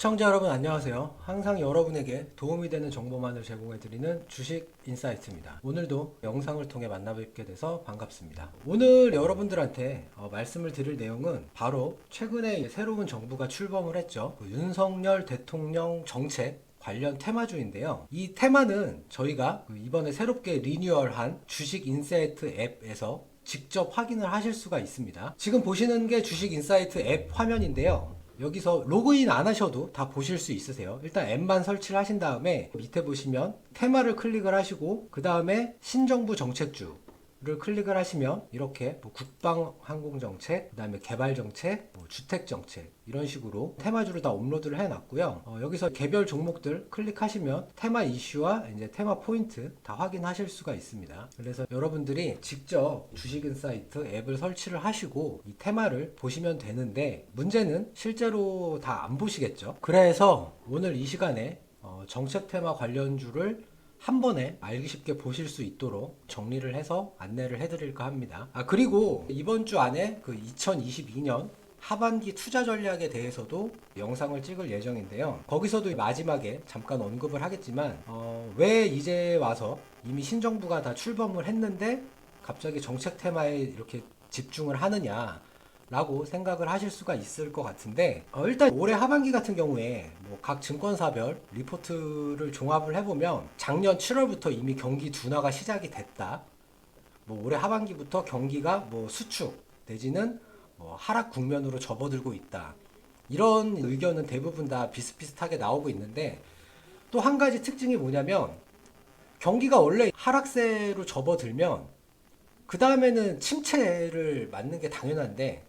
시청자 여러분 안녕하세요. 항상 여러분에게 도움이 되는 정보만을 제공해드리는 주식 인사이트입니다. 오늘도 영상을 통해 만나뵙게 돼서 반갑습니다. 오늘 여러분들한테 말씀을 드릴 내용은 바로 최근에 새로운 정부가 출범을 했죠. 윤석열 대통령 정책 관련 테마주인데요. 이 테마는 저희가 이번에 새롭게 리뉴얼한 주식 인사이트 앱에서 직접 확인을 하실 수가 있습니다. 지금 보시는 게 주식 인사이트 앱 화면인데요. 여기서 로그인 안 하셔도 다 보실 수 있으세요. 일단 앱만 설치를 하신 다음에 밑에 보시면 테마를 클릭을 하시고 그 다음에 신정부 정책주를 클릭을 하시면 이렇게 국방 항공 정책, 그 다음에 개발 정책, 주택 정책 이런 식으로 테마주를 다 업로드를 해놨고요. 여기서 개별 종목들 클릭하시면 테마 이슈와 이제 테마 포인트 다 확인하실 수가 있습니다. 그래서 여러분들이 직접 주식인사이트 앱을 설치를 하시고 이 테마를 보시면 되는데 문제는 실제로 다 안 보시겠죠. 그래서 오늘 이 시간에 정책 테마 관련주를 한 번에 알기 쉽게 보실 수 있도록 정리를 해서 안내를 해드릴까 합니다. 그리고 이번 주 안에 그 2022년 하반기 투자 전략에 대해서도 영상을 찍을 예정인데요. 거기서도 마지막에 잠깐 언급을 하겠지만 왜 이제 와서 이미 신정부가 다 출범을 했는데 갑자기 정책 테마에 이렇게 집중을 하느냐 라고 생각을 하실 수가 있을 것 같은데 일단 올해 하반기 같은 경우에 각 증권사별 리포트를 종합을 해보면 작년 7월부터 이미 경기 둔화가 시작이 됐다. 올해 하반기부터 경기가 수축 내지는 하락 국면으로 접어들고 있다. 이런 의견은 대부분 다 비슷비슷하게 나오고 있는데 또 한 가지 특징이 뭐냐면 경기가 원래 하락세로 접어들면 그 다음에는 침체를 맞는 게 당연한데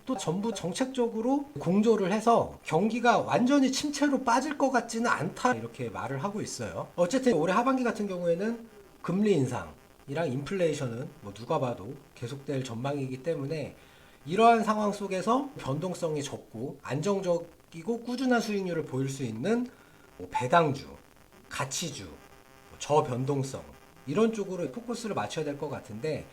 또 전부 정책적으로 공조를 해서 경기가 완전히 침체로 빠질 것 같지는 않다 이렇게 말을 하고 있어요. 어쨌든 올해 하반기 같은 경우에는 금리 인상이랑 인플레이션은 누가 봐도 계속될 전망이기 때문에 이러한 상황 속에서 변동성이 적고 안정적이고 꾸준한 수익률을 보일 수 있는 배당주, 가치주, 저변동성 이런 쪽으로 포커스를 맞춰야 될 것 같은데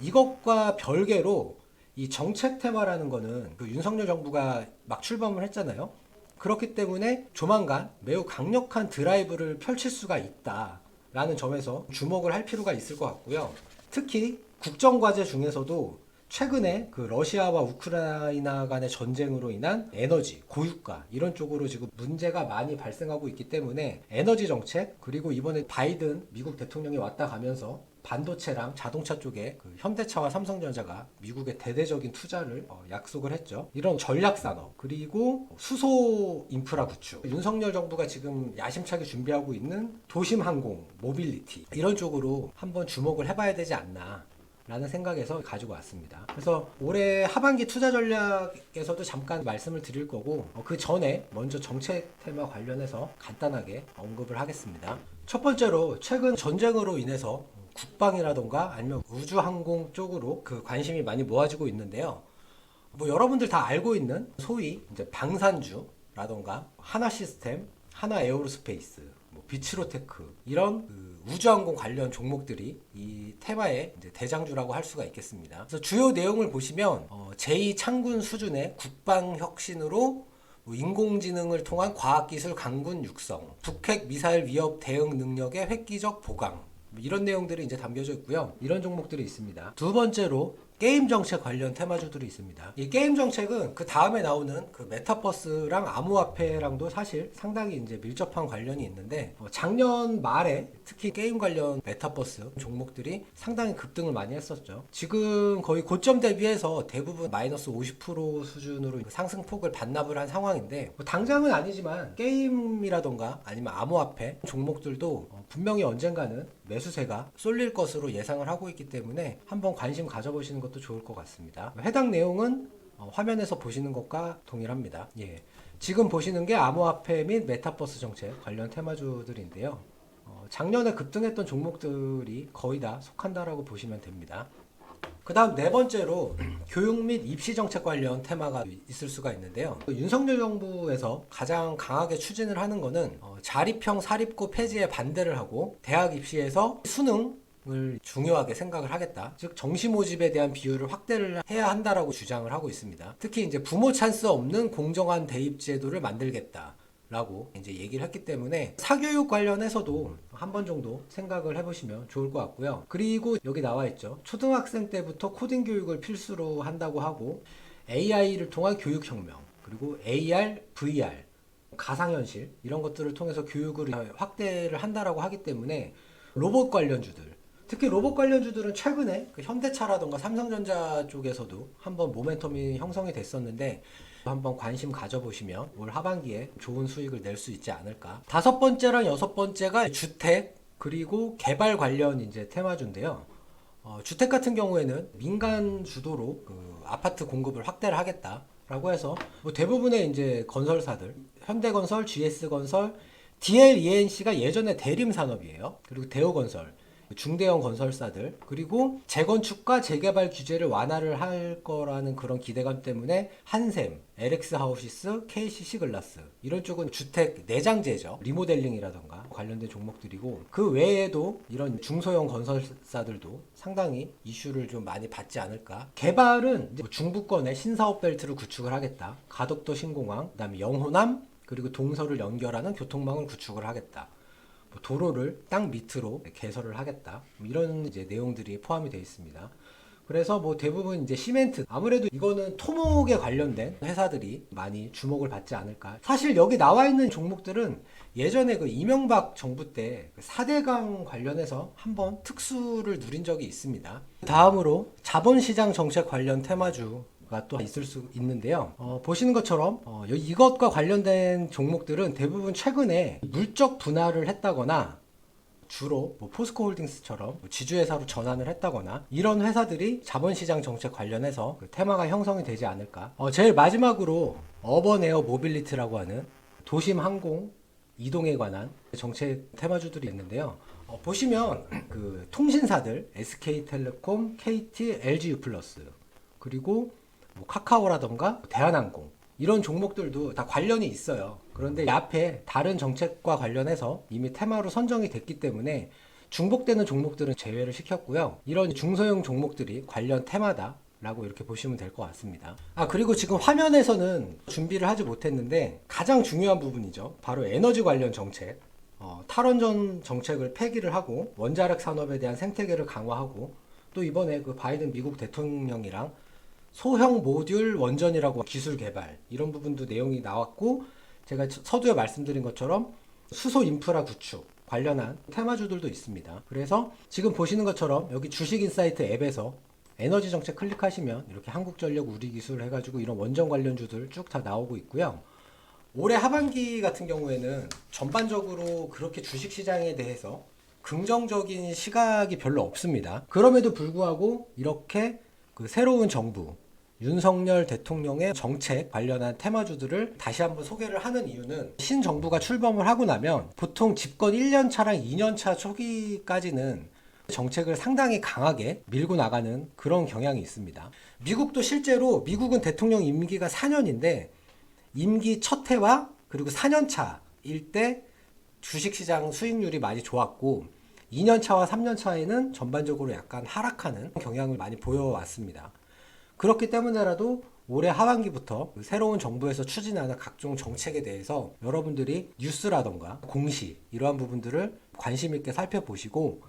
이것과 별개로 이 정책 테마라는 거는 윤석열 정부가 막 출범을 했잖아요. 그렇기 때문에 조만간 매우 강력한 드라이브를 펼칠 수가 있다라는 점에서 주목을 할 필요가 있을 것 같고요. 특히 국정과제 중에서도 최근에 러시아와 우크라이나 간의 전쟁으로 인한 에너지, 고유가 이런 쪽으로 지금 문제가 많이 발생하고 있기 때문에 에너지 정책 그리고 이번에 바이든 미국 대통령이 왔다 가면서 반도체랑 자동차 쪽에 현대차와 삼성전자가 미국의 대대적인 투자를 약속을 했죠. 이런 전략산업 그리고 수소 인프라 구축 윤석열 정부가 지금 야심차게 준비하고 있는 도심항공, 모빌리티 이런 쪽으로 한번 주목을 해봐야 되지 않나 라는 생각에서 가지고 왔습니다. 그래서 올해 하반기 투자 전략에서도 잠깐 말씀을 드릴 거고 그 전에 먼저 정책 테마 관련해서 간단하게 언급을 하겠습니다. 첫 번째로 최근 전쟁으로 인해서 국방이라던가 아니면 우주항공 쪽으로 관심이 많이 모아지고 있는데요. 여러분들 다 알고 있는 소위 이제 방산주라던가 하나시스템, 하나에어로스페이스, 비츠로테크 이런 우주항공 관련 종목들이 이 테마의 이제 대장주라고 할 수가 있겠습니다. 그래서 주요 내용을 보시면 제2창군 수준의 국방 혁신으로 인공지능을 통한 과학기술 강군 육성, 북핵 미사일 위협 대응 능력의 획기적 보강 이런 내용들이 이제 담겨져 있고요. 이런 종목들이 있습니다. 두 번째로 게임 정책 관련 테마주들이 있습니다. 이 게임 정책은 그 다음에 나오는 메타버스랑 암호화폐랑도 사실 상당히 이제 밀접한 관련이 있는데 작년 말에 특히 게임 관련 메타버스 종목들이 상당히 급등을 많이 했었죠. 지금 거의 고점 대비해서 대부분 마이너스 50% 수준으로 상승폭을 반납을 한 상황인데 당장은 아니지만 게임이라던가 아니면 암호화폐 종목들도 분명히 언젠가는 매수세가 쏠릴 것으로 예상을 하고 있기 때문에 한번 관심 가져보시는 것도 좋을 것 같습니다. 해당 내용은 화면에서 보시는 것과 동일합니다. 지금 보시는 게 암호화폐 및 메타버스 정책 관련 테마주들인데요. 작년에 급등했던 종목들이 거의 다 속한다라고 보시면 됩니다. 그 다음 네 번째로 교육 및 입시 정책 관련 테마가 있을 수가 있는데요. 윤석열 정부에서 가장 강하게 추진을 하는 거는 자립형 사립고 폐지에 반대를 하고 대학 입시에서 수능을 중요하게 생각을 하겠다. 즉 정시 모집에 대한 비율을 확대를 해야 한다라고 주장을 하고 있습니다. 특히 이제 부모 찬스 없는 공정한 대입 제도를 만들겠다. 라고 이제 얘기를 했기 때문에 사교육 관련해서도 한 번 정도 생각을 해보시면 좋을 것 같고요. 그리고 여기 나와 있죠. 초등학생 때부터 코딩 교육을 필수로 한다고 하고 AI를 통한 교육혁명, 그리고 AR, VR, 가상현실 이런 것들을 통해서 교육을 확대를 한다라고 하기 때문에 로봇 관련주들, 특히 로봇 관련주들은 최근에 그 현대차라던가 삼성전자 쪽에서도 한번 모멘텀이 형성이 됐었는데 한번 관심 가져보시면 올 하반기에 좋은 수익을 낼 수 있지 않을까. 다섯 번째랑 여섯 번째가 주택 그리고 개발 관련 이제 테마주인데요. 주택 같은 경우에는 민간 주도로 그 아파트 공급을 확대를 하겠다라고 해서 뭐 대부분의 이제 건설사들, 현대건설, GS건설, DLENC가 예전에 대림 산업이에요. 그리고 대우건설, 중대형 건설사들, 그리고 재건축과 재개발 규제를 완화를 할 거라는 그런 기대감 때문에 한샘, LX 하우시스, KCC 글라스 이런 쪽은 주택 내장재죠. 리모델링이라던가 관련된 종목들이고, 그 외에도 이런 중소형 건설사들도 상당히 이슈를 좀 많이 받지 않을까. 개발은 이제 중부권에 신사업 벨트를 구축을 하겠다. 가덕도 신공항, 그다음에 영호남, 그리고 동서를 연결하는 교통망을 구축을 하겠다. 도로를 땅 밑으로 개설을 하겠다. 이런 이제 내용들이 포함이 되어 있습니다. 그래서 뭐 대부분 이제 시멘트, 아무래도 이거는 토목에 관련된 회사들이 많이 주목을 받지 않을까. 사실 여기 나와 있는 종목들은 예전에 그 이명박 정부 때 4대강 관련해서 한번 특수를 누린 적이 있습니다. 다음으로 자본시장 정책 관련 테마주 가 또 있을 수 있는데요. 보시는 것처럼 이것과 관련된 종목들은 대부분 최근에 물적 분할을 했다거나 주로 뭐 포스코홀딩스처럼 지주회사로 전환을 했다거나 이런 회사들이 자본시장 정책 관련해서 그 테마가 형성이 되지 않을까. 제일 마지막으로 어번에어 모빌리티라고 하는 도심 항공 이동에 관한 정책 테마주들이 있는데요. 보시면 그 통신사들 SK텔레콤, KT, LGU+, 그리고 뭐 카카오라던가 대한항공 이런 종목들도 다 관련이 있어요. 그런데 이 앞에 다른 정책과 관련해서 이미 테마로 선정이 됐기 때문에 중복되는 종목들은 제외를 시켰고요. 이런 중소형 종목들이 관련 테마다 라고 이렇게 보시면 될 것 같습니다. 그리고 지금 화면에서는 준비를 하지 못했는데 가장 중요한 부분이죠. 바로 에너지 관련 정책. 탈원전 정책을 폐기를 하고 원자력 산업에 대한 생태계를 강화하고, 또 이번에 그 바이든 미국 대통령이랑 소형 모듈 원전이라고 기술 개발 이런 부분도 내용이 나왔고, 제가 서두에 말씀드린 것처럼 수소 인프라 구축 관련한 테마주들도 있습니다. 그래서 지금 보시는 것처럼 여기 주식인사이트 앱에서 에너지 정책 클릭하시면 이렇게 한국전력, 우리기술 해가지고 이런 원전 관련주들 쭉 다 나오고 있고요. 올해 하반기 같은 경우에는 전반적으로 그렇게 주식시장에 대해서 긍정적인 시각이 별로 없습니다. 그럼에도 불구하고 이렇게 그 새로운 정부, 윤석열 대통령의 정책 관련한 테마주들을 다시 한번 소개를 하는 이유는, 신정부가 출범을 하고 나면 보통 집권 1년차랑 2년차 초기까지는 정책을 상당히 강하게 밀고 나가는 그런 경향이 있습니다. 미국도 실제로, 미국은 대통령 임기가 4년인데 임기 첫 해와 그리고 4년차일 때 주식시장 수익률이 많이 좋았고, 2년차와 3년차에는 전반적으로 약간 하락하는 경향을 많이 보여왔습니다. 그렇기 때문에라도 올해 하반기부터 새로운 정부에서 추진하는 각종 정책에 대해서 여러분들이 뉴스라던가 공시 이러한 부분들을 관심 있게 살펴보시고,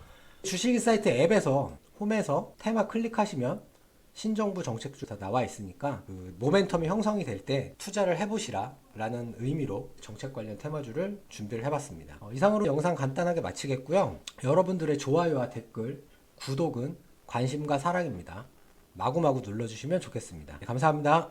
주식인사이트 앱에서 홈에서 테마 클릭하시면 신정부 정책주 다 나와 있으니까 그 모멘텀이 형성이 될 때 투자를 해보시라 라는 의미로 정책 관련 테마주를 준비를 해봤습니다. 이상으로 영상 간단하게 마치겠고요. 여러분들의 좋아요와 댓글, 구독은 관심과 사랑입니다. 마구마구 눌러주시면 좋겠습니다. 감사합니다.